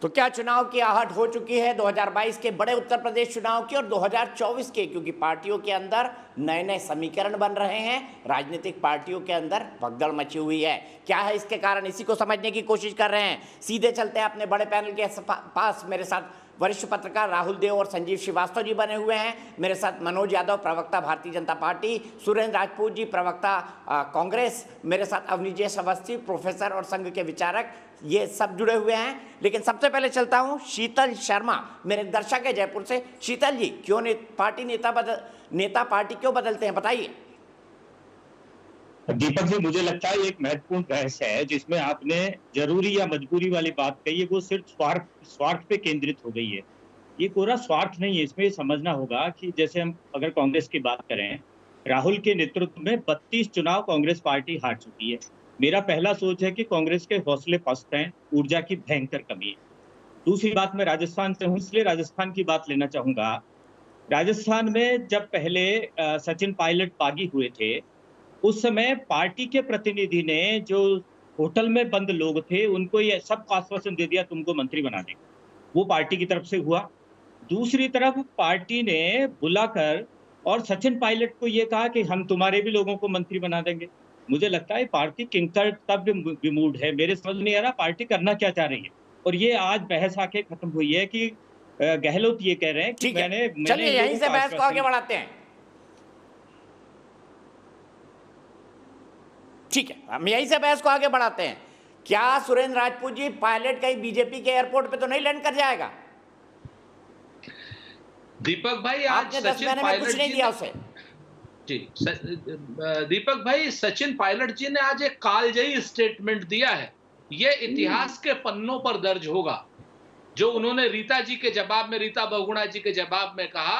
तो क्या चुनाव की आहट हो चुकी है 2022 के बड़े उत्तर प्रदेश चुनाव की और 2024 के, क्योंकि पार्टियों के अंदर नए नए समीकरण बन रहे हैं, राजनीतिक पार्टियों के अंदर भगदड़ मची हुई है। क्या है इसके कारण, इसी को समझने की कोशिश कर रहे हैं। सीधे चलते हैं अपने बड़े पैनल के पास। मेरे साथ वरिष्ठ पत्रकार राहुल देव और संजीव श्रीवास्तव जी बने हुए हैं। मेरे साथ मनोज यादव, प्रवक्ता भारतीय जनता पार्टी, सुरेंद्र राजपूत जी, प्रवक्ता कांग्रेस, मेरे साथ अवनीजेश अवस्थी, प्रोफेसर और संघ के विचारक, ये सब जुड़े हुए हैं। लेकिन सबसे पहले चलता हूं शीतल शर्मा, मेरे दर्शक है जयपुर से। शीतल जी, क्यों नेता पार्टी क्यों बदलते हैं, बताइए। दीपक जी, मुझे लगता है एक महत्वपूर्ण बहस है जिसमें आपने जरूरी या मजबूरी वाली बात कही है, वो सिर्फ स्वार्थ पे केंद्रित हो गई है। ये पूरा स्वार्थ नहीं है। इसमें ये समझना होगा कि जैसे हम अगर कांग्रेस की बात करें, राहुल के नेतृत्व में 32 चुनाव कांग्रेस पार्टी हार चुकी है। मेरा पहला सोच है कि कांग्रेस के हौसले पस्त हैं, ऊर्जा की भयंकर कमी है। दूसरी बात, मैं राजस्थान से हूँ इसलिए राजस्थान की बात लेना चाहूंगा। राजस्थान में जब पहले सचिन पायलट बागी हुए थे, उस समय पार्टी के प्रतिनिधि ने जो होटल में बंद लोग थे उनको ये सब आश्वासन दे दिया तुमको मंत्री बना देंगे। वो पार्टी की तरफ से हुआ। दूसरी तरफ पार्टी ने बुलाकर और सचिन पायलट को ये कहा कि हम तुम्हारे भी लोगों को मंत्री बना देंगे। मुझे लगता है पार्टी किंकर तब विमूढ़ है। मेरे समझ नहीं आ रहा पार्टी करना क्या चाह रही है। और ये आज बहस आके खत्म हुई है कि गहलोत ये कह रहे हैं कि मैंने चलिए यहीं से बहस को आगे बढ़ाते हैं। ठीक है, हम यहीं से बहस को आगे बढ़ाते हैं। क्या सुरेंद्र राजपूत जी, पायलट कहीं बीजेपी के एयरपोर्ट पे तो नहीं लैंड कर जाएगा? दीपक भाई, आज सचिन पायलट जी दिया उसे जी दीपक भाई, सचिन पायलट जी ने आज एक कालजयी स्टेटमेंट दिया है। ये इतिहास के पन्नों पर दर्ज होगा। जो उन्होंने रीता बहुगुणा जी के जवाब में कहा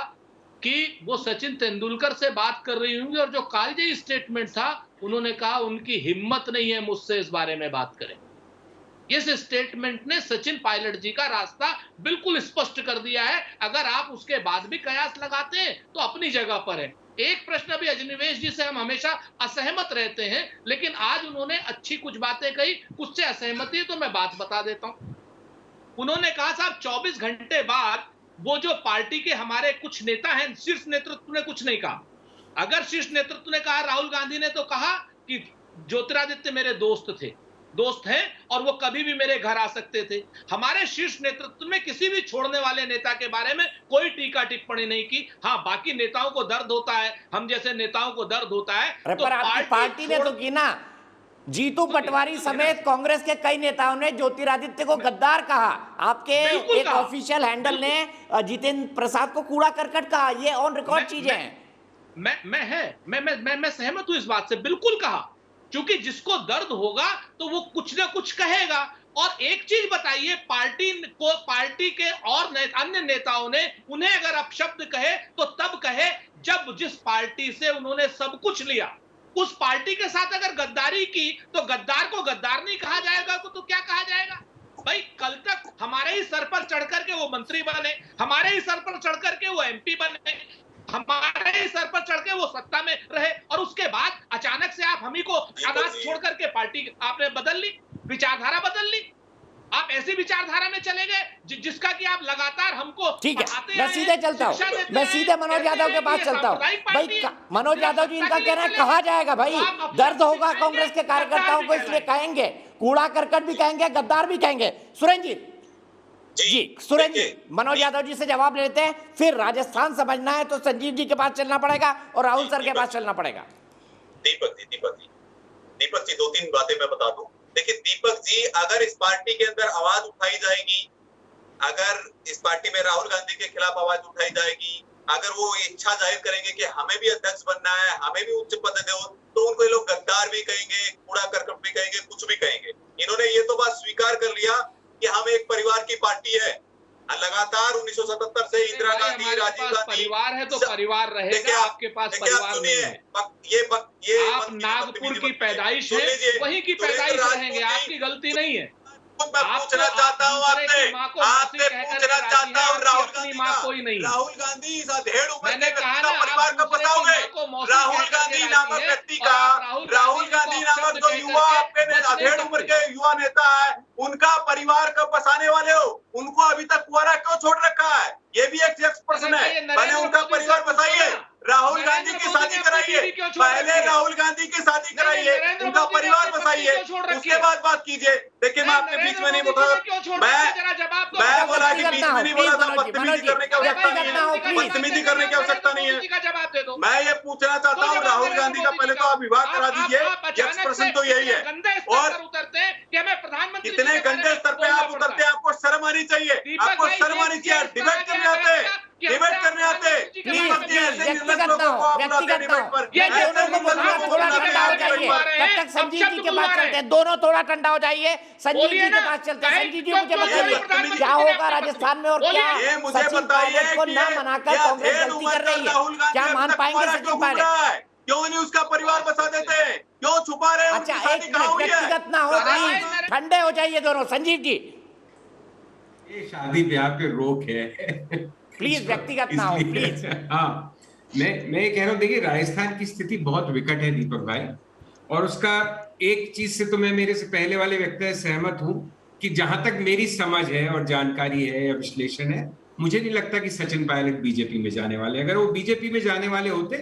कि वो सचिन तेंदुलकर से बात कर रही होंगी, और जो कालजयी स्टेटमेंट था, उन्होंने कहा उनकी हिम्मत नहीं है मुझसे इस बारे में बात करें। इस स्टेटमेंट ने सचिन पायलट जी का रास्ता बिल्कुल स्पष्ट कर दिया है। अगर आप उसके बाद भी कयास लगाते हैं तो अपनी जगह पर है। एक प्रश्न अभी अजनिवेश जी से हम हमेशा असहमत रहते हैं, लेकिन आज उन्होंने अच्छी कुछ बातें कही, कुछ से असहमति है तो मैं बात बता देता हूं। उन्होंने कहा साहब 24 घंटे बाद वो जो पार्टी के हमारे कुछ नेता हैं, शीर्ष नेतृत्व ने कुछ नहीं कहा। अगर शीर्ष नेतृत्व ने कहा, राहुल गांधी ने तो कहा कि ज्योतिरादित्य मेरे दोस्त हैं और वो कभी भी मेरे घर आ सकते थे। हमारे शीर्ष नेतृत्व में किसी भी छोड़ने वाले नेता के बारे में कोई टीका टिप्पणी नहीं की। हाँ, बाकी नेताओं को दर्द होता है, हम जैसे नेताओं को दर्द होता है। तो पार्टी ने तो की ना। जीतू पटवारी समेत कांग्रेस के कई नेताओं ने ज्योतिरादित्य को गद्दार कहा। आपके एक ऑफिशियल हैंडल ने जितेंद्र प्रसाद को कूड़ा करकट कहा। ये ऑन रिकॉर्ड चीजें हैं। मैं सहमत हूं इस बात से, बिल्कुल कहा। क्योंकि जिसको दर्द होगा तो वो कुछ ना कुछ कहेगा। और एक चीज बताइए, पार्टी के और अन्य नेताओं ने उन्हें अगर अपशब्द कहे तो तब कहे जब जिस पार्टी से उन्होंने सब कुछ लिया, उस पार्टी के साथ अगर गद्दारी की तो गद्दार को गद्दार नहीं कहा जाएगा तो क्या कहा जाएगा? भाई, कल तक हमारे ही सर पर चढ़ करके वो मंत्री बने, हमारे ही सर पर चढ़ करके वो एमपी बने, हमारे ही सर पर चढ़ के वो सत्ता में रहे, और उसके बाद अचानक से आप हम ही को आवाज छोड़ करके पार्टी आपने बदल ली, विचारधारा बदल ली। आप ऐसी विचारधारा में चले गए जिसका कि आप लगातार हमको। ठीक है, मैं सीधे चलता हूँ, मैं सीधे मनोज यादव के पास चलता हूँ। भाई मनोज यादव जी, इनका कहना है कहा जाएगा भाई, दर्द होगा कांग्रेस के कार्यकर्ताओं को, इसलिए कहेंगे, कूड़ा करकट भी कहेंगे, गद्दार भी कहेंगे। सुरेंद्र जी, सुरेंद्र जी, मनोज यादव जी से जवाब लेते हैं, फिर राजस्थान समझना है तो संजीव जी के पास चलना पड़ेगा और राहुल सर के पास चलना पड़ेगा। दीपक जी 2-3 बातें मैं बता दूं। देखिए दीपक जी, अगर इस पार्टी के अंदर आवाज उठाई जाएगी, अगर इस पार्टी में राहुल गांधी के खिलाफ आवाज उठाई जाएगी, अगर वो इच्छा जाहिर करेंगे कि हमें भी अध्यक्ष बनना है, हमें भी उच्च पद दो, तो उनको ये लोग गद्दार भी कहेंगे, कूड़ा करकट भी कहेंगे, कुछ भी कहेंगे। इन्होंने ये तो बात स्वीकार कर लिया कि हम एक परिवार की पार्टी है। लगातार 1977 से इंदिरा गांधी, राजीव गांधी, परिवार है तो परिवार रहेगा। आपके पास परिवार नहीं है। ये आप नागपुर की पैदाइश है, वहीं की पैदाइश रहेंगे, आपकी गलती नहीं है। मैं पूछना चाहता हूँ आपसे पूछना चाहता हूँ राहुल गांधी इस अधेड़ उम्र के व्यक्ति का परिवार कब बताओगे? राहुल गांधी नामक व्यक्ति का, राहुल गांधी नामक जो युवा आपके अधेड़ उम्र के युवा नेता है, उनका परिवार कब बसाने वाले हो? उनको अभी तक कुंवारा क्यों छोड़ रखा है? ये भी एक प्रश्न है। पहले उनका परिवार बसाइए, राहुल गांधी की शादी कराइए, पहले राहुल गांधी की शादी कराइए, उनका परिवार बसाइए, उसके बाद बात कीजिए। देखिए मैं आपके बीच में नहीं बोला, मैं बोला कि बीच में नहीं बोला था, बदतमीजी करने की आवश्यकता नहीं है, बदतमीजी करने की आवश्यकता नहीं है। मैं ये पूछना चाहता हूँ राहुल गांधी का पहले तो आप विवाह करा दीजिए, प्रश्न तो यही है। और इतने गंदे स्तर पे आप उतरते हैं, आपको शर्म आनी चाहिए, आपको शर्म आनी चाहिए। डिबेट करने आते, डिबेट करने आते, व्यक्तिगत ना हो, व्यक्तिगत ना हो। थोड़ा ठंडा हो जाइए, तब तक संजीव जी के पास चलते हैं। दोनों थोड़ा ठंडा हो जाइए, संजीव जी के पास चलते हैं। संजीव जी मुझे बताइए क्या होगा राजस्थान में, और क्या सचिन पायलट को ना मनाकर कांग्रेस गलती कर रही है? क्या मान पाएंगे सचिन पायलट? क्यों नहीं उसका परिवार बसा देते? क्यों छुपा रहे हैं? अच्छा एक व्यक्तिगत ना हो, प्लीज ठंडे हो जाइए दोनों। संजीव जी ये शादी ब्याह पे रोक है प्लीज, व्यक्तिगत ना हो प्लीज। हाँ, मैं ये कह रहा हूँ, देखिए राजस्थान की स्थिति बहुत विकट है दीपक भाई, और उसका एक चीज से तो मैं मेरे से पहले वाले व्यक्ति से सहमत हूँ कि जहां तक मेरी समझ है और जानकारी है या विश्लेषण है, मुझे नहीं लगता कि सचिन पायलट बीजेपी में जाने वाले। अगर वो बीजेपी में जाने वाले होते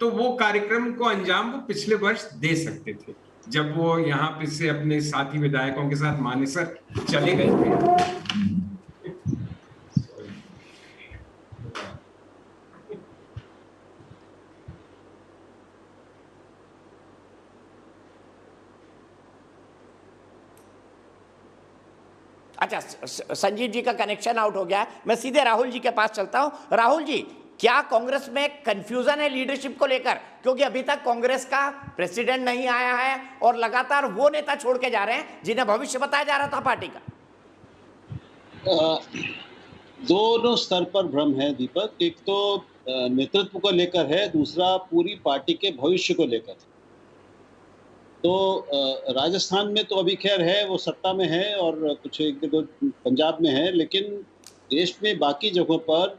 तो वो कार्यक्रम को अंजाम वो पिछले वर्ष दे सकते थे, जब वो यहाँ पे से अपने साथी विधायकों के साथ मानेसर चले गए थे। अच्छा, संजीव जी का कनेक्शन आउट हो गया, मैं सीधे राहुल जी के पास चलता हूं। राहुल जी, क्या कांग्रेस में कंफ्यूजन है लीडरशिप को लेकर? क्योंकि अभी तक कांग्रेस का प्रेसिडेंट नहीं आया है और लगातार वो नेता छोड़ के जा रहे हैं जिन्हें भविष्य बताया जा रहा था पार्टी का। दोनों स्तर पर भ्रम है दीपक। एक तो नेतृत्व को लेकर है, दूसरा पूरी पार्टी के भविष्य को लेकर। तो राजस्थान में तो अभी खैर है, वो सत्ता में है, और कुछ एक दो पंजाब में है, लेकिन देश में बाकी जगहों पर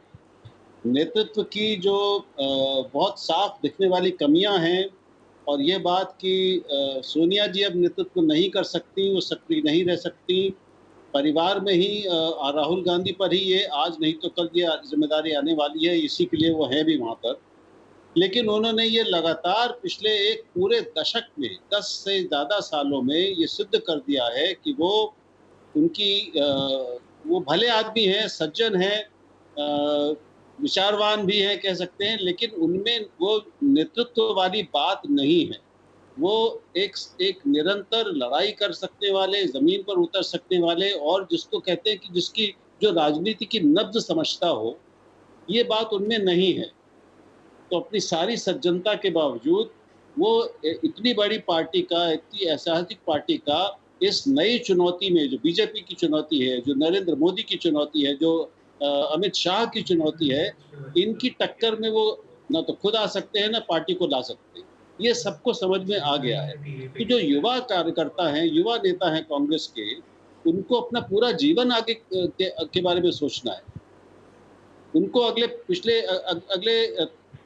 नेतृत्व की जो बहुत साफ दिखने वाली कमियां हैं, और ये बात कि सोनिया जी अब नेतृत्व नहीं कर सकती, वो सक्रिय नहीं रह सकती, परिवार में ही राहुल गांधी पर ही ये आज नहीं तो कल ये जिम्मेदारी आने वाली है, इसी के लिए वो है भी वहाँ पर। लेकिन उन्होंने ये लगातार पिछले एक पूरे दशक में 10 से ज़्यादा सालों में ये सिद्ध कर दिया है कि वो भले आदमी हैं, सज्जन हैं, विचारवान भी हैं कह सकते हैं, लेकिन उनमें वो नेतृत्व वाली बात नहीं है। वो एक निरंतर लड़ाई कर सकने वाले, जमीन पर उतर सकने वाले, और जिसको कहते हैं कि जिसकी जो राजनीति की नब्ज समझता हो, ये बात उनमें नहीं है। तो अपनी सारी सज्जनता के बावजूद वो इतनी बड़ी पार्टी का, इतनी ऐतिहासिक पार्टी का इस नई चुनौती में, जो बीजेपी की चुनौती है, जो नरेंद्र मोदी की चुनौती है, जो अमित शाह की चुनौती है, इनकी टक्कर में वो ना तो खुद आ सकते हैं ना पार्टी को ला सकते हैं। ये सबको समझ में आ गया है कि जो युवा कार्यकर्ता हैं, युवा नेता हैं कांग्रेस के, उनको अपना पूरा जीवन आगे के बारे में सोचना है। उनको अगले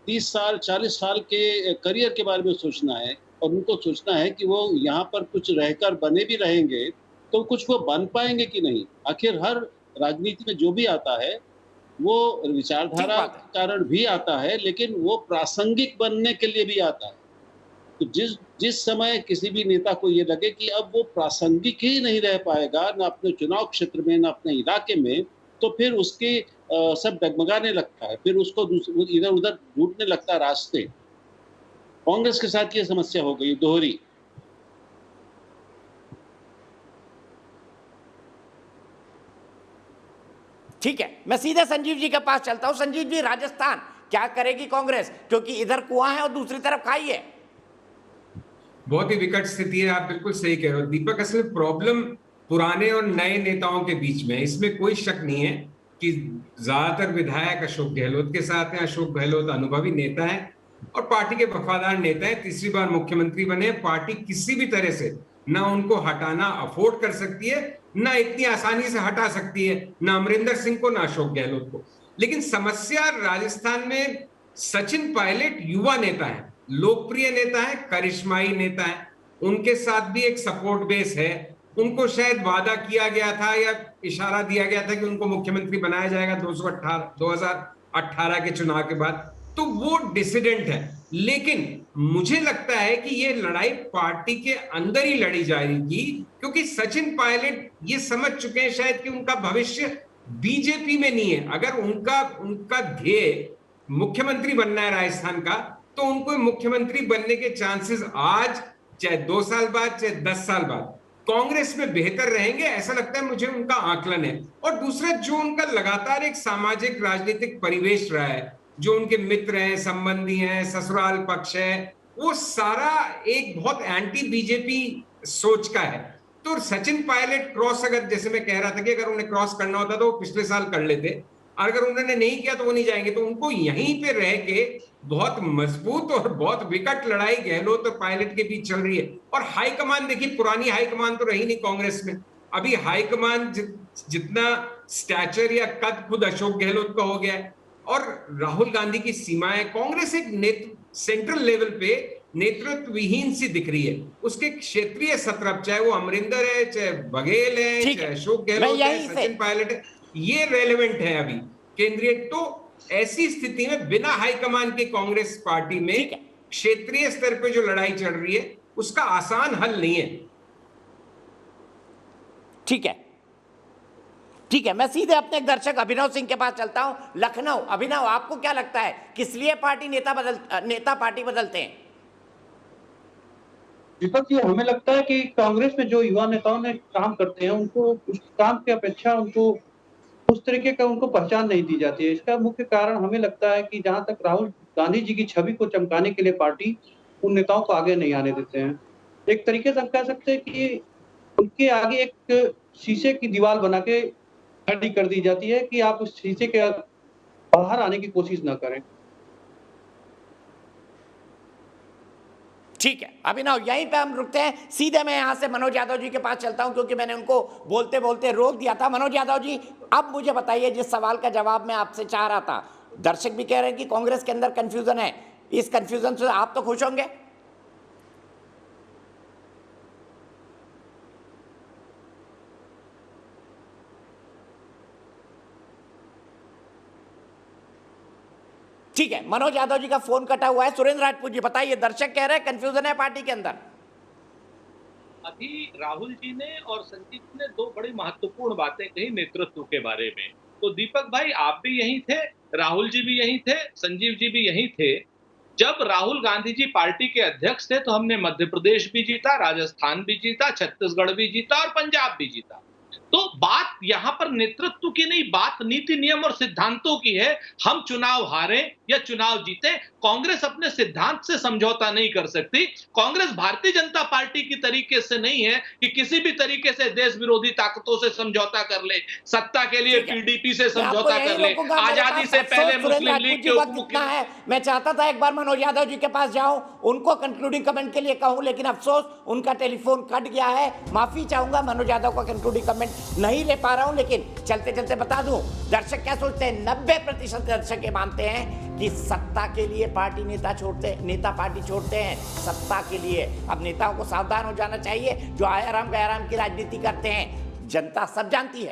30 साल 40 साल के करियर के बारे में सोचना है, और उनको सोचना है कि वो यहाँ पर कुछ रहकर बने भी रहेंगे तो कुछ वो बन पाएंगे कि नहीं। आखिर हर राजनीति में जो भी आता है वो विचारधारा के कारण भी आता है, लेकिन वो प्रासंगिक बनने के लिए भी आता है। तो जिस समय किसी भी नेता को ये लगे कि अब वो प्रासंगिक ही नहीं रह पाएगा, ना अपने चुनाव क्षेत्र में, ना अपने इलाके में, तो फिर उसके सब डगमगाने लगता है, फिर उसको इधर उधर ढूंढने लगता है रास्ते। कांग्रेस के साथ ये समस्या हो गई दोहरी। ठीक है, मैं सीधे संजीव जी के पास चलता हूं। संजीव जी, राजस्थान क्या करेगी कांग्रेस? क्योंकि इधर कुआं है और दूसरी तरफ खाई है। बहुत ही विकट स्थिति है, आप बिल्कुल सही कह रहे हो दीपक। असल प्रॉब्लम पुराने और नए नेताओं के बीच में, इसमें कोई शक नहीं है कि ज्यादातर विधायक अशोक गहलोत के साथ हैं। अशोक गहलोत अनुभवी नेता हैं और पार्टी के वफादार नेता हैं, तीसरी बार मुख्यमंत्री बने। पार्टी किसी भी तरह से ना उनको हटाना अफोर्ड कर सकती है ना इतनी आसानी से हटा सकती है, ना अमरिंदर सिंह को, ना अशोक गहलोत को। लेकिन समस्या राजस्थान में सचिन पायलट युवा नेता है, लोकप्रिय नेता है, करिश्माई नेता है, उनके साथ भी एक सपोर्ट बेस है। उनको शायद वादा किया गया था या इशारा दिया गया था कि उनको मुख्यमंत्री बनाया जाएगा 2018 के चुनाव के बाद, तो वो डिसिडेंट है। लेकिन मुझे लगता है कि ये लड़ाई पार्टी के अंदर ही लड़ी जाएगी, क्योंकि सचिन पायलट ये समझ चुके हैं शायद कि उनका भविष्य बीजेपी में नहीं है। अगर उनका ध्येय मुख्यमंत्री बनना है राजस्थान का, तो उनको मुख्यमंत्री बनने के चांसेस आज, चाहे 2 साल बाद, चाहे 10 साल बाद, कांग्रेस में बेहतर रहेंगे, ऐसा लगता है मुझे, उनका आकलन है। और दूसरा, जो उनका लगातार एक सामाजिक राजनीतिक परिवेश रहा है, जो उनके मित्र हैं, संबंधी हैं, ससुराल पक्ष है, वो सारा एक बहुत एंटी बीजेपी सोच का है। तो सचिन पायलट क्रॉस, अगर जैसे मैं कह रहा था कि अगर उन्हें क्रॉस करना होता तो वो पिछले साल कर लेते, और अगर उन्होंने नहीं किया तो वो नहीं जाएंगे। तो उनको यहीं पे रह के बहुत मजबूत और बहुत विकट लड़ाई गहलोत और पायलट के बीच चल रही है। और हाईकमान देखिए, पुरानी हाईकमान तो रही नहीं कांग्रेस में। अभी हाईकमान जितना स्टैचर या कद खुद अशोक गहलोत का हो गया है, और राहुल गांधी की सीमाएं, कांग्रेस एक सेंट्रल लेवल पे नेतृत्व विहीन सी दिख रही है। उसके क्षेत्रीय सत्रप, चाहे वो अमरिंदर है, चाहे बघेल है, चाहे अशोक गहलोत है, सचिन पायलट है, ये रेलेवेंट है अभी केंद्रीय। तो ऐसी स्थिति में बिना हाईकमान के कांग्रेस पार्टी में क्षेत्रीय स्तर पे जो लड़ाई चल रही है, उसका आसान हल नहीं है। ठीक है, ठीक है, मैं सीधे अपने दर्शक अभिनव सिंह के पास चलता हूं। लखनऊ, अभिनव, आपको क्या लगता है किस लिए पार्टी नेता पार्टी बदलते हैं? दीपक जी, हमें लगता है कि कांग्रेस में जो युवा नेताओं ने काम करते हैं, उनको उस काम की अपेक्षा उनको उस तरीके का उनको पहचान नहीं दी जाती है। इसका मुख्य कारण हमें लगता है कि जहां तक राहुल गांधी जी की छवि को चमकाने के लिए पार्टी उन नेताओं को आगे नहीं आने देते हैं। एक तरीके से हम कह सकते हैं कि उनके आगे एक शीशे की दीवार बना के खड़ी कर दी जाती है कि आप उस शीशे के बाहर आने की कोशिश ना करें। ठीक है अभिनव, यहीं पे हम रुकते हैं। सीधे मैं यहां से मनोज यादव जी के पास चलता हूं, क्योंकि मैंने उनको बोलते बोलते रोक दिया था। मनोज यादव जी, अब मुझे बताइए, जिस सवाल का जवाब मैं आपसे चाह रहा था, दर्शक भी कह रहे हैं कि कांग्रेस के अंदर कंफ्यूजन है, इस कंफ्यूजन से आप तो खुश होंगे? ठीक है, मनोज यादव जी का फोन कटा हुआ है। सुरेंद्र राजपूत जी बताइए, दर्शक कह रहे हैं कंफ्यूजन है पार्टी के अंदर। अभी राहुल जी ने और संजीव जी ने 2 बड़ी महत्वपूर्ण बातें कही नेतृत्व के बारे में। तो दीपक भाई, आप भी यहीं थे, राहुल जी भी यहीं थे, संजीव जी भी यहीं थे। जब राहुल गांधी जी पार्टी के अध्यक्ष थे तो हमने मध्य प्रदेश भी जीता, राजस्थान भी जीता, छत्तीसगढ़ भी जीता और पंजाब भी जीता। तो बात यहां पर नेतृत्व की नहीं, बात नीति नियम और सिद्धांतों की है। हम चुनाव हारे या चुनाव जीते, कांग्रेस अपने सिद्धांत से समझौता नहीं कर सकती। कांग्रेस भारतीय जनता पार्टी की तरीके से नहीं है कि किसी भी तरीके से देश विरोधी ताकतों से समझौता कर ले, सत्ता के लिए पीडीपी से समझौता कर ले, आजादी से पहले मुस्लिम लीग के है। मैं चाहता था एक बार मनोज यादव जी के पास जाऊं, उनको कंक्लूडिंग कमेंट के लिए कहूं, लेकिन अफसोस उनका टेलीफोन कट गया है। माफी चाहूंगा, मनोज यादव का कंक्लूडिंग कमेंट नहीं ले पा रहा हूं। लेकिन चलते चलते बता दूं, दर्शक क्या सोचते हैं, 90% दर्शक ये मानते हैं कि सत्ता के लिए नेता पार्टी छोड़ते हैं, सत्ता के लिए। अब नेताओं को सावधान हो जाना चाहिए, जो आयाराम गयाराम की राजनीति करते हैं। जनता सब जानती है।